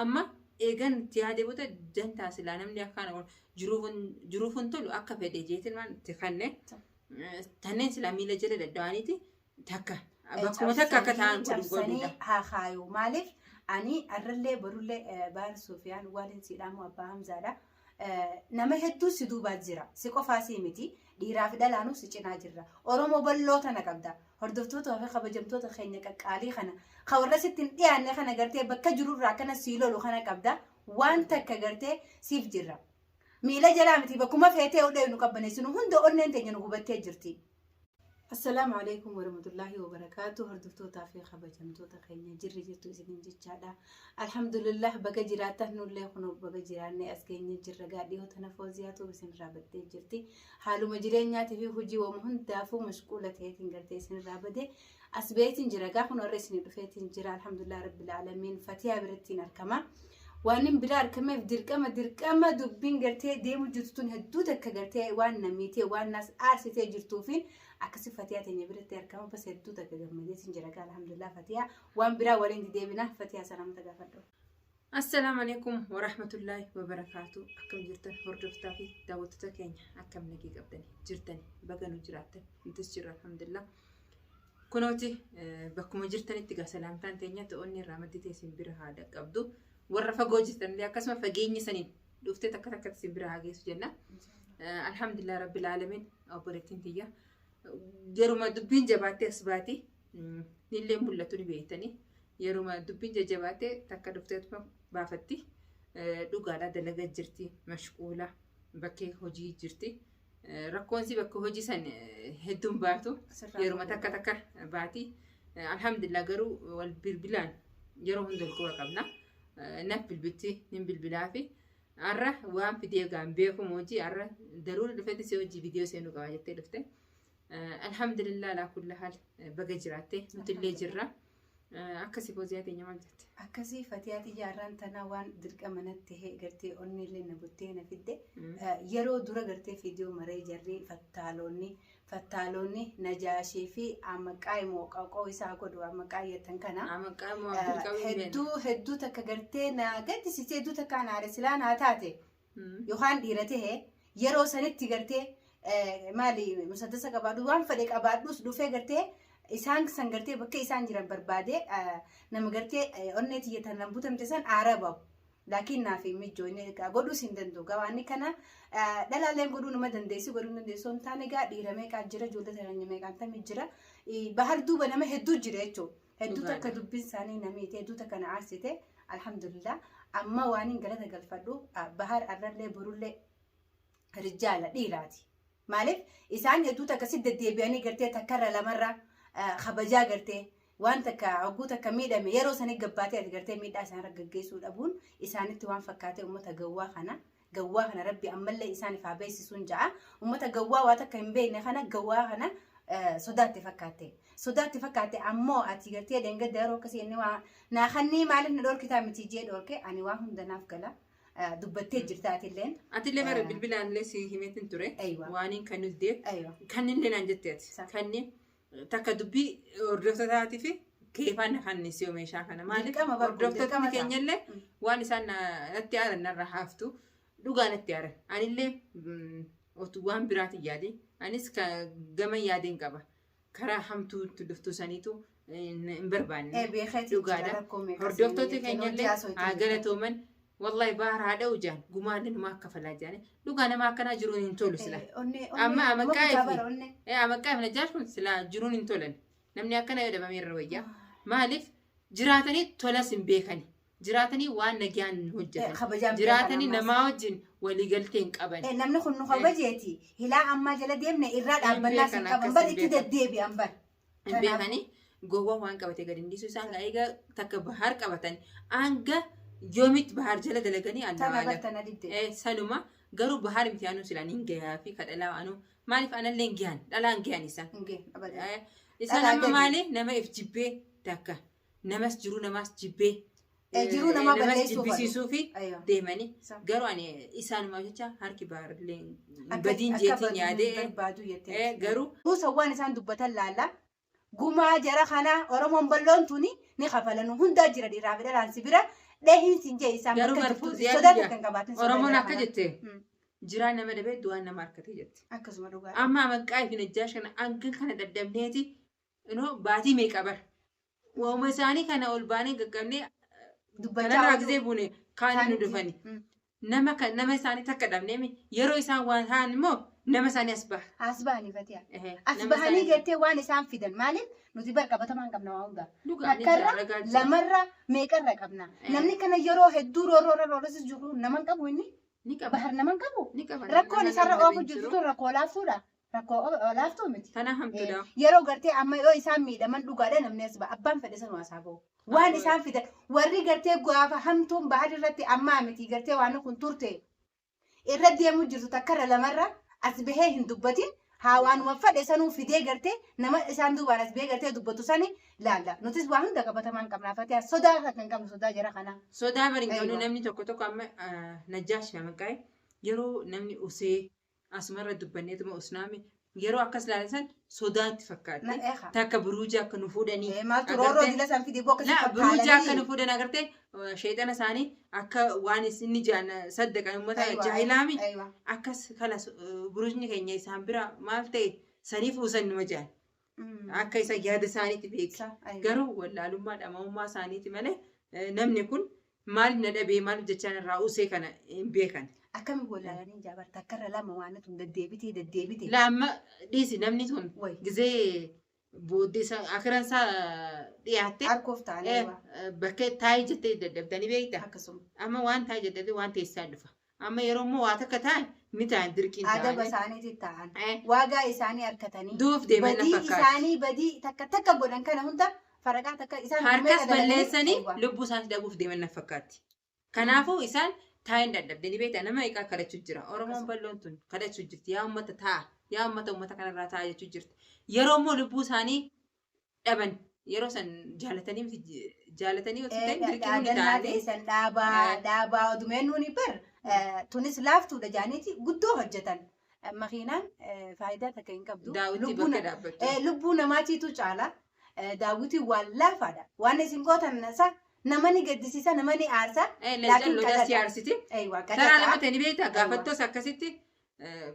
amma eegan tiyaade bota jantaa silaa namni akkaan jiruufun tolu akka fedhe jeetin waan itti kanne tanneen silaa miila jala daddawaaniiti takka bakkuma takka akka ta'an godhuudha. Haa kaayuu maaliif ani arrallee barullee baar Soofiyaan waliin siidhamu abbaa Hamzaadha. Nama hedduu si duubaa jira. Si qofaa si miti. Dhiiraaf dhalaanuu si cinaa jirra. Oromoo bal'oota na qabda. Hordoftoota fi kabajamtoota keenya qaqqaalii kana. Kawarra sitti hin dhiyaanne kana gartee bakka jirurraa kana sii lolu kana qabda. Waan takka gartee siif jirra. Miila jalaa miti bakkuma feetee odee nu qabbaneessinu hunda onneen teenya nu gubattee jirti. Assalaamu alaikum warahmatullahi wabarakatuh. Hordoftoota fi kabajamtoota keenya jirri jirtu isiniin jechaadha. Alhamdulillah baga jiraatan nullee kunoo baga jiraannee as keenya jirra gaadhiyoota nafooziyaatu isinirraa baddee jirti. Haaluma jireenyaatii fi hojii waan hundaafuu mashquula ta'eetiin gartee isinirraa badee as beetiin jira gaa kun warra isinii dhufeetiin jira. Alhamdulillah rabbil aalamiin fatiyaa birattiin argama. Waan bira argameef dirqama dubbiin gartee deemu jirtu tun hedduu takka gartee waan namiitee waan nas aarsitee jirtuufiin akkasi fatiyaa teenya biratti argama bas hedduu takka gammadee sin jira gaa alhamdulillah fatiyaa waan biraa waliin deebina fatiyaa salaamata gaafadhu. Assalaamu alaikum warahmatullahi wabarakatuh. Akkam jirtan hordoftaa fi daawwattoota keenya akkam nagee qabdanii jirtanii baga nu jiraattan nutis jirra alhamdulillah. Kunooti bakkuma jirtanitti gaa salaamtaan teenya ta'onni irraa madditee isin bira haadha qabdu. Warra fagoo jirtanillee akkasuma fageenya saniin dhuftee takka takkatti isin bira haa geessu jenna. Alhamdulillah rabbil aalamiin obboleettiin tiyya. Yeruma dubbiin jabaattee as baati nillee mul'atu ni beektanii. Yeruma dubbiin jajjabaattee takka dhufteetuma baafatti dhugaadhaa dalagaa jirti mashquula bakkee hojii jirti. Rakkoonsi bakka hojii san hedduun baatu yeruma takka baati. Alhamdulillah garuu wal bilbilaan yeroo hunda walquba qabna. Naf bilbitti nin bilbilaa fi arra waan fidee gaan beekumu hojii arra daruura dhufetti si hojii viidiyoo seenuu qaba jettee dhufte. Alhamdulillah laa kulla haal baga jiraatte nutillee jirra. Akkasii fooziyaa teenya maal jette? Akkasii fatiyaa xiyyaarraan tanaa waan dirqama natti ta'e gartee onnillee na buttee na fidde yeroo dura gartee viidiyoo maree jarri fattaaloonni najaashii fi amaqaa immoo qaqoo isaa godhu amaqaa yettan kana hedduu takka gartee na gaddisiisee hedduu takka na silaa naa taate yookaan dhiira ta'e yeroo sanitti gartee maali musaddasa qabaadhu waan fedhe qabaadhus dhufee gartee isaan san gartee bakka isaan jiran barbaade nama gartee onnee tiyyatan nan butamte san aarabaw laakiin naaf mijjoo inni godhuus hin danda'u gawaanni kana dhalaaleen godhuu nama dandeessu hin taane gaa dhiira meeqaa jira ijoollee taranya meeqaan tamii jira bahar duuba nama hedduu jira jechuudha hedduu takka dubbiin isaanii namiite hedduu takka na aarsite alhamdulillah amma waan hin galata galfadhu bahar arrallee borullee rijaala dhiiraati maaliif isaan hedduu takka si deddeebi'anii gartee takkarra lamarra kabajaa gartee waan takka hogguu takka miidhame yeroo sanii gabbaatee ati gartee miidhaa isaan gaggeessuu dhabuun isaanitti waan fakkaatee uummata gawwaa kana rabbi ammallee isaaniif haa beeksisuun ja'a uummata gawwaa waa takka hin beekne kana gawwaa kana sodaatti fakkaate ammoo ati gartee deengadda yeroo akkasii inni waa naakannii maaliif na dhorkitaa miti jee dhorke ani waan hundanaaf gala dubbattee jirta atillee bara bilbilaanillee si himeetin ture waaniin kan nuti kannillee naan jetteeti kanneen takka dubbii hordoftootaatii fi keefaan nafannisi yoo meeshaa kana maaliif hordoftoonni keenyallee waan isaan natti aaran narra haaftu dhugaa natti aaran anillee waan biraatiin yaade anis gama yaadeen qaba karaa hamtuu dhuftuu saniitu hin barbaanne dhugaadha hordoftoonni keenyallee haa galatooman wallahi bahar haadha ujaan gumaalle nama akka falaa jaane dhugaa nama akkanaa jiruun hin tolu sila amma amaqaa fi najaar kun sila jiruun hin tolan namni akkana yoo dhabame irra wayyaa maaliif jiraatanii tolas hin beekani jiraatanii waan nagaan hojjetan jiraatanii namaa wajjin waliigaltee hin qaban namni kun nu kabajeeti hilaa ammaa jala deemne irraa dhaabbannaas hin qaban bar itti deddeebi'an bar hin beekanii gowwaa waan qabate gadi hin dhiisu isaan eega takka bahar qabatan hanga yoomit bahar jala dalaganii alla sanuma garuu bahar miti anuu silaan hin gayaa fi kadhalaa anuu maaliif anallee hin gayan dhalaan gayan isaan amma maali nama if jibbee takka namas jiru namas jibbee jiru nama jibbisiisuu fi deemanii garuu ani isaanuma jecha harki baharlee badiin jeetiin yaadee garuu sawwaan isaan dubbatan laalla gumaa jara kana oromoon balloon tuni ni kafalanu hundaa jira dhiiraa fi dhalaan sibira dheehin siin jee isaan garuu bakka marfuu jirtu sodaatu kan qabaatin Oromoon akka jette jiraan nama dhabee du'aan nama harkatee jette. akkasuma dhugaa Amma maqaa fi najjaash kana hanga kana daddabneeti baatii meeqa bara. Wauma isaanii kana ol baanee gaggabnee kanarraa gisee buune kaan nu dhufani. Nama isaanii takka dhabneemi yeroo isaan waan ta'an immoo nama isaanii as baha. As bahanii fatiyaa. As bahanii gartee waan isaan fidan maaliif nuti bar qabatamaan qabna waa hundaa. Takkarra lamarra meeqarra qabna. Namni kana yeroo hedduu roorroorroorrosis jiru naman qabu inni. Bahar naman qabu. Rakkoon isarra oofu jirtu tun rakkoo laaftuudha. Rakkoo laaftuu miti. Kana hamtuudha. Yeroo gartee amma yoo isaan miidhaman dhugaadha namni as baha. Abbaan fedhe san waasaa bahu. Waan isaan fidan warri gartee gaafa hamtuun bahar irratti ammaa miti gartee waan kun turte irra deemu jirtu takkarra lamarra as bahee hin dubbatin haa waanuma fedhe sanuu fidee gartee nama isaan duubaan as bahee gartee dubbatu sani laalla nutis waa hunda qabatamaan qabnaa fatiyaa sodaa kan qabnu sodaa jira kana. Sodaa bari qabnu namni tokko amma najjaash maqaa yeroo namni usee asumarra dubbanneetuma usnaami yeroo akkas laalisan sodaatti fakkaatti. Takka buruujaa akka nu fuudhanii. Maaltu roorroo dila san fidee bokka si fakkaatanii. Buruujaa akka nu fuudhan agartee sheexana isaanii akka waan inni jaan saddaqan uummata jaahilaami akkas kalas buruujni keenya isaan bira maal ta'e saniif usan numa jaan. Akka isa yaada isaaniitti beeksa. Garuu wallaalummaa dhama'ummaa isaaniiti malee namni kun maaliif na dhabee maaliif jechaan irraa usee kana hin beekan. Akkami wallaalanii jaabarta akkarra lama waan tun deddeebitee. Lama dhiisi namni sun gizee booddee akiran isaa dhiyaatte. Harkoof taa'anii bakka taa'ee jettee daddabdanii beekta. Akkasuma. Amma waan taa'ee jettee waan teessaa dhufa. Amma yeroo immoo waa takka taa'an ni taa'an dirqiin taa'an. Adaba isaaniitti taa'an. Waagaa isaanii harkatanii. Duuf deeman na fakkaata. Badii isaanii badii takka godhan kana hunda faraqaa takka isaan. Harkas balleessanii lubbuu isaanii dhabuuf deeman na fakkaatti. Kanaafuu isaan taa'in dadhabdanii beektaa nama eegaa kadhachuu jira. Oromoon balloon tun kadhachuu jirti. Yaa uummata taa'a. Yaa uummata kanarraa taa'a jechuu jirti. Yeroo immoo lubbuu isaanii dhaban yeroo san jaalatanii hojjetan dirqiin ni taa'anii. Dhaabaa odumeen nuuni bar tunis laaftuudha jaaniiti guddoo hojjetan. Makiinaan faayidaa takka hin qabdu. Daawwitii bakka dhaabbattu. Lubbuu namaatiitu caala. Daawwitiin waan laafaadha. Waan isin gootan isaa. Namani gaddisiisa namani aarsa. Leenca si aarsiti. Taraa lama ta'anii beektaa gaafattoos akkasitti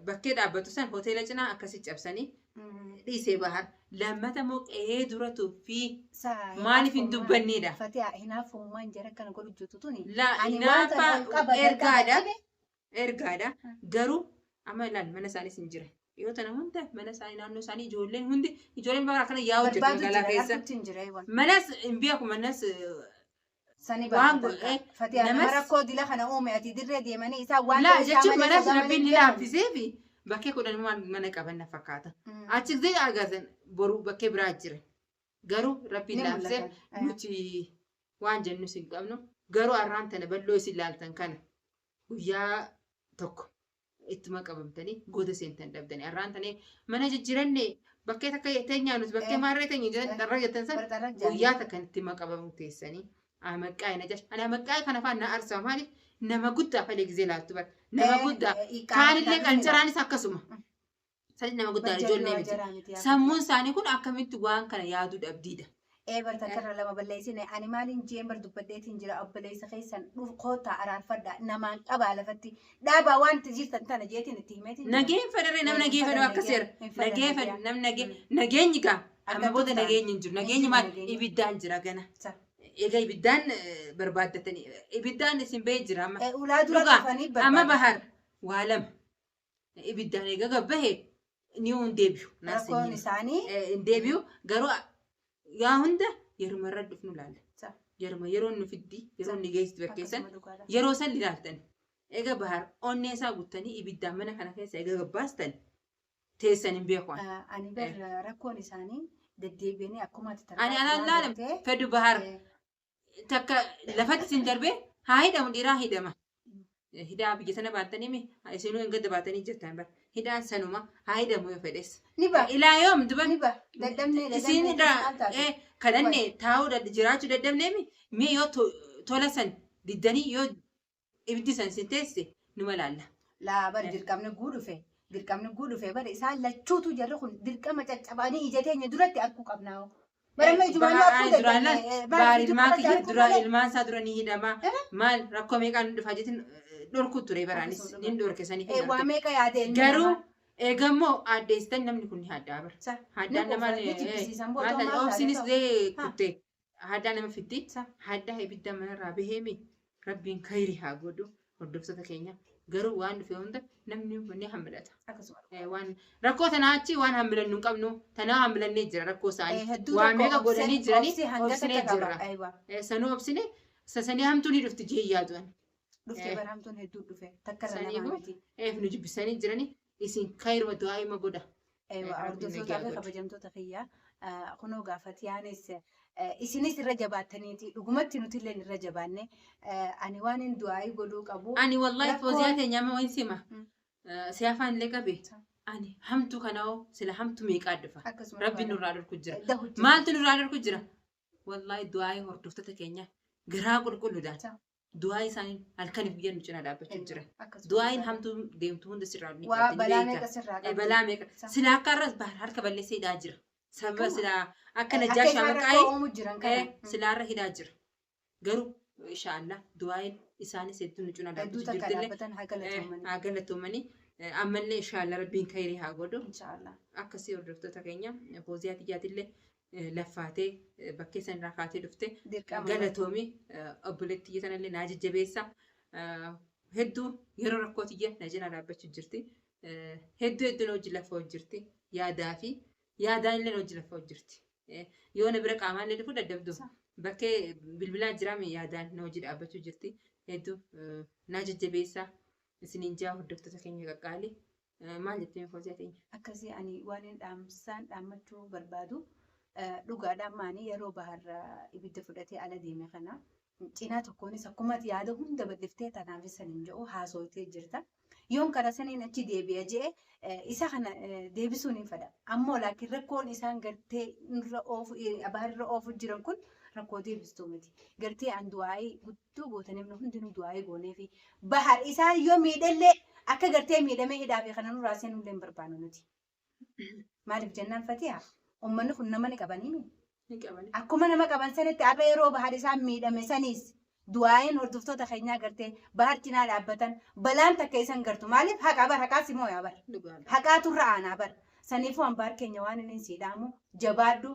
bakkee dhaabbatu san hoteela cinaa akkasitti cabsanii dhiisee bahar lammata moo qe'ee dura tuffii maaliif hin dubbannedha. Fatiyaa hinaafummaan jara kana godhu jirtu tuni. Hinaafa ergaadha. Garuu amma ilaali mana isaaniis hin jira. Yoo tana hunda mana isaanii naannoo isaanii ijoolleen bara kana yaa'u jirtu magaalaa keessa. Manas hin beeku manas. Sani baay'ee Fatiyaa nama rakkoo dila kana uume ati dirree deemanii isaa waan ta'eef jechuun manas rabbiin ni laaffisee fi bakkee kudhan mana qaban na fakkaata. Achi gisee argatan boru bakkee biraa jira. Garuu rabbiin laaffisee nuti waan jennu hin qabnu. Garuu arraan tana balloo isin laaltan kana guyyaa tokko ittuma qabamtanii goota seentan dhabdanii arraan tanee mana jijjiiranne bakkee takka teenyaa nuti bakkee maarree teenya dharra jettan san guyyaa takka ittuma qabamu teessanii. Maqaa ina jecha ana maqaa kana faan na arsa maaliif nama guddaa falee gizee laattu bara nama guddaa kaanillee qalcaraanis akkasuma sadi nama guddaa ijoollee miti sammuun isaanii kun akkamitti waan kana yaaduu dhabdiidha. Barta karra lama balleessine ani maaliin jeembar dubbaddeetiin jira obboleessa keessan dhufkoota araarfadha namaan qabaa lafatti dhaabaa waan jirtan tana jeetiin itti himeetiin. Nageen fedharee nama nagee fedhu akkas jira nagee fedhu namni nageenyi gaa amma booda nageenyi hin jiru nageenyi maal ibiddaan jira gana. Egaa ibiddaan barbaaddatanii ibiddaan isin ba'ee jira amma. Ulaa dura dhufanii barbaaddatanii. Amma bahar waa lama ibiddaan egaa gabbahe ni hin deebi'u. Rakkoon isaanii. Hin deebi'u garuu yaa hunda yeroo marra dhufnu laalla. Yeroo nu fiddi yeroo nu geessitu bakkeessan yeroo san ilaaltan. Egaa bahar onnee isaa guuttanii ibiddaan mana kana keessa egaa gabbaastan teessan hin beeku. Ani bar rakkoon isaanii deddeebiinii akkuma ati taraa. Ani alaallaan fedhu bahar. Takka lafatti isin darbee haa hidhamu dhiiraa hidhama. Hidhaa biyya sana baatanii isinuu hin gadda baatanii jirtan bara. Hidhaan sanuma haa hidhamu yoo fedhes. Ni ba'a. Ilaa yoom duba. Ni ba'a. Daddabnee isin kadhannee taa'uu jiraachuu daddabnee mee yoo tola san diddanii yoo ibiddi san sin teesse numa laalla. Laa bari dirqamni guudhufe bara isaan lachuutu jarri kun dirqama caccabanii ija teenya duratti arguu qabnaa. Barama ijumaan laaffuu duraan baari maakii dura ilmaan isaa dura ni hidhama maal rakkoo meeqaan dhufaa jetin dhorku ture baraanis nin dhorkesanii waa meeqa yaade garuu eegammoo addeessitan namni kun ni haddaa bara haddaan nama oobsinis kutte haddaa nama fitti haddaa ibidda manarraa baheemi rabbiin kayri haa godhu hordoftoota keenya garuu waan dhufe hunda namni ni hamilata. Waan rakkoo tanaa achi waan hamilannu hin qabnu tanaa hamilannee jira rakkoo isaanii waan meeqa godhanii jiranii obsinee jirra. Sanuu obsine sasanii hamtuu ni dhufti jee yaadu'an. Dhuftee bara hamtuun hedduu dhufe takka irra namaa miti. Nu jibbisanii jiranii isin kayruma du'aa hima godha. Hordoftoota fi kabajamtoota kiyyaa kunoo gaafati yaanis isinis irra jabaattaniiti dhugumatti nuti illee irra jabaanne ani waan hin du'aa godhuu qabu. Ani wallahi fooziyaa teenya amma wayin sima siyaafaan illee qabe ani hamtu kanaa sila hamtu meeqaa dhufa rabbi nurraa dhorku jira maaltu nurraa dhorku jira wallahi du'aa hordoftoota keenya garaa qulqulluudhaan du'aa isaanii halkaniif guyyaa nu cinaa dhaabbachuu jira du'aayin hamtu deemtu hunda sirraa ni balaa meeqa sila akka irras harka balleessee hidhaa jira. Sababa sila akka najjaashi amaqaa'ee silaarra hidhaa jira. Garuu inshaallah du'aayin isaanis hedduu nu cinaa dhaabbachuu haa galatoomanii ammallee inshaallah rabbiin kayrii haa godhu. Akkasii hordoftoota keenya fooziyaa tiyyaatillee laffaatee bakkee sanirraa kaatee dhufte galatoomi obboleetti tiyya sanallee naa jajjabeessa. Hedduu yeroo rakkoo tiyya na cinaa dhaabbachuu jirti. Hedduu hojii lafa hojjirti yaadaa fi yaadaan illee hojii lafa hojjirti. Yoo na bira qaamaan illee dhufu daddabdu bakkee bilbilaa jiraame yaadaan na hojii dhaabbachuu jirti. Hedduu naa jajjabeessa isiniin jaa hordoftoota keenya qaqqaali. Maal jettee fooziyaa teenya? Akkasii ani waan dhaamsaan dhaammachuu barbaadu dhugaadhaan maanii yeroo baharra ibidda fudhatee ala deeme kana cinaa tokkoonis akkuma yaada hunda balliftee tanaaf saniin jedhu haasawtee jirta. Yoon karaa saniin achi deebi'a jee isa kana deebisuun hin fedha. Ammoo laakiin rakkoon isaan gartee baharra oofu jiran kun rakkoo deebistuu miti. Gartee an du'aayii guddoo gootaniif hundinuu du'aayii goonee fi bahar isaan yoo miidhallee akka gartee miidhamee hidhaa fi kana nurraa seenuu illee hin barbaannu nuti. Maaliif jennaan fatiha? Uummanni kun nama ni qabanii akkuma nama qaban sanitti har'a yeroo bahar isaan miidhame saniis du'aayin hordoftoota keenyaa gartee bahar cinaa dhaabbatan balaan takka isan gartu maaliif haqa bar haqaas immoo yaa bar haqaatu irra aanaa bar saniifuu hambaar keenya waan inni siidhaamu jabaadhu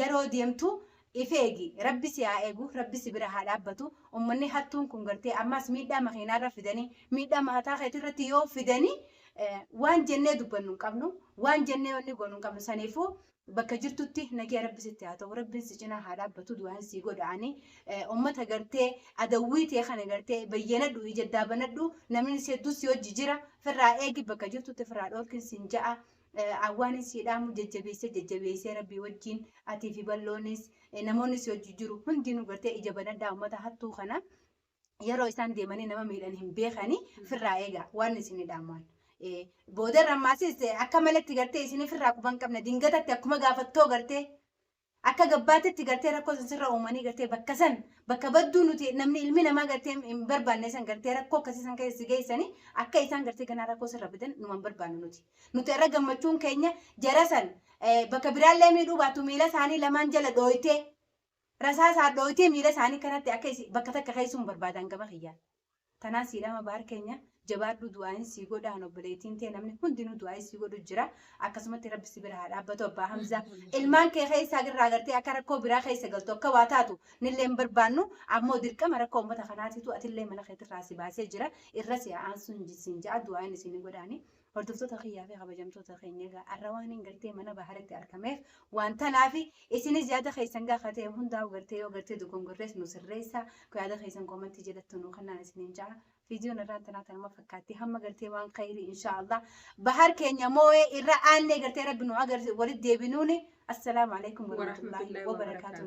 yeroo deemtu ifeegi rabbi si haa eegu rabbi si bira haa dhaabbatu uummanni hattuun kun gartee ammas miidhaa makiinaarra fidanii miidhaa mataa keetirratti yoo fidanii waan jennee dubbannu hin qabnu waan jennee wanni goonu hin qabnu saniifuu bakka jirtutti nagee rabbisitti haa ta'u rabbiin si cinaa haa dhaabbatu du'aan si godhaanii uummata gartee adawwii ta'e kana gartee bayyanadhu ija daabanadhu namni si hedduu si hojii jira firraa eegi bakka jirtutti firraa dhoorkin siin ja'a awwaanis siidhaamu jajjabeessee rabbii wajjin atii fi balloonis namoonni si hojii jiru hundinuu gartee ija banadhaa uummata hattuu kana yeroo isaan deemanii nama miidhan hin beekanii firraa eega waan isin dhaamaan. Booda rammaasis akka malatti gartee isin firraa quban qabna dingatatti akkuma gaafattoo gartee akka gabbaatitti gartee rakkoo sirra uumanii gartee bakka san bakka badduu nuti namni ilmi namaa gartee hin barbaanne san gartee rakkoo akkasii san keessa geessanii akka isaan gartee ganaa rakkoo sirra bitan numan barbaannu nuti irra gammachuun keenya jara san bakka biraallee miidhuu baatu miila isaanii lamaan jala dhooytee rasaasaa dhooytee miila isaanii kanatti akka bakka takka keessuun barbaadan gama kiyyaa tanaa siidhama baar keenya. Jabaadhu du'aayin si godhaan obboleettiin ta'e namni hundinuu du'aayin si godhu jira akkasumatti rabbi si bira haa dhaabbatu abbaa Hamzaa ilmaan kee keessaa irraa gartee akka rakkoo biraa keessa galtu akka waa taatu nillee hin barbaannu ammoo dirqama rakkoo uummata kanaatitu atillee mana keetirraa si baasee jira irra si aansuun siin ja'a du'aayin isin godhaani hordoftoota kiyyaa fi kabajamtoota keenya egaa har'a waan hin gartee mana baharitti argameef waan tanaaf isinis yaada keessan gaafa ta'e hundaa'u gartee yoo gartee dogongorrees nu sirreessa yaada keessan koomantii jedhattu nu kannaan isiniin ja'a. فيديو نران تناتا ما فكاتي هم قرتي وان خيري إن شاء الله بحر كينيا موي إرا آني قرتي ربنا وقرتي ولد ديبنوني السلام عليكم ورحمة الله وبركاته.